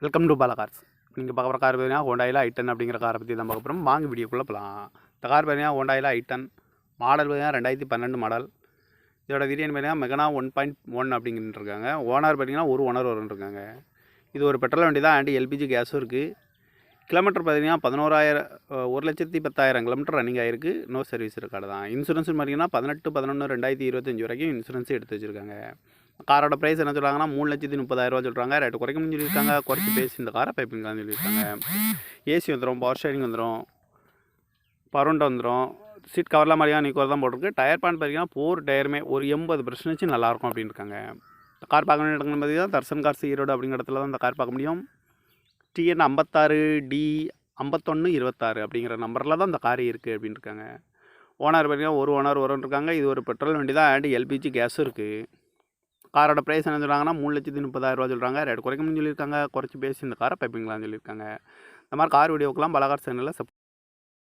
Welcome to Bala cars. நீங்கள் பார்க்குற car பார்த்தீங்கன்னா ஹோண்டாயில் i10 அப்படிங்கிற காரை பற்றி தான் பார்க்க போகிறோம். வாங்க வீடியோக்குள்ளே போகலாம். இந்த கார் பார்த்தீங்கன்னா ஹோண்டாயில் i10 மாடல் பார்த்தீங்கன்னா 2012 மாடல். இதோட வேரியன்ட் பார்த்தீங்கன்னா மெகனா 1.1 அப்படிங்கிட்டு இருக்காங்க. ஓனர் பார்த்தீங்கன்னா ஒரு ஓனர் இருக்காங்க. இது ஒரு பெட்ரோல் வண்டி தான், அண்ட் எல்பிஜி கேஸும் இருக்குது. கிலோமீட்டர் பார்த்தீங்கன்னா 1,10,000 கிலோமீட்டர் ரன்னிங் ஆகிருக்கு. நோ சர்வீஸ் ரெக்கார்டு தான். இன்சூரன்ஸ் பார்த்தீங்கன்னா 18/11/2025 வரைக்கும் இன்சூரன்ஸ் எடுத்து வச்சுருக்காங்க. காரோட ப்ரைஸ் என்ன சொல்கிறாங்கன்னா 3,30,000 சொல்கிறாங்க. ரேட்டு குறைக்கணும்னு சொல்லியிருக்காங்க. குறைச்சி பேசி இந்த காரை பைப்பிங்களான்னு சொல்லியிருக்காங்க. ஏசி வந்துடும், பவர் ஸ்டேரிங் வந்துடும், பவர்விண்டோ வந்துடும், சீட் கவர்லாம் மாதிரியா நீக்கோர் தான் போட்டிருக்கு. டயர் பாயிண்ட் பார்த்தீங்கன்னா 4 டயருமே ஒரு 80% நல்லாயிருக்கும் அப்படின்னு இருக்காங்க. இந்த கார் பார்க்க வேண்டிய இடங்கள் பார்த்தீங்கன்னா தர்சன் கார்ஸ் ஈரோடு அப்படிங்கிற இடத்துல தான் இந்த கார் பார்க்க முடியும். TN 56D 5126 அப்படிங்கிற நம்பரில் தான் இந்த கார் இருக்குது அப்படின்னு இருக்காங்க. ஓனர் பார்த்தீங்கன்னா ஒரு ஓனர் இருக்காங்க. இது ஒரு பெட்ரோல் வண்டி தான், அண்ட் எல்பிஜி கேஸும் இருக்குது. காரோட ப்ரைஸ் என்ன சொல்கிறாங்கன்னா 3,30,000 சொல்கிறாங்க. ரேட் குறைக்கணும்னு சொல்லியிருக்காங்க. குறைச்சி பேசி இந்த காரை பைப்பிங்களான்னு சொல்லியிருக்காங்க. இந்த மாதிரி கார் வீடியோக்கெலாம் பாலா கார் சேனலில்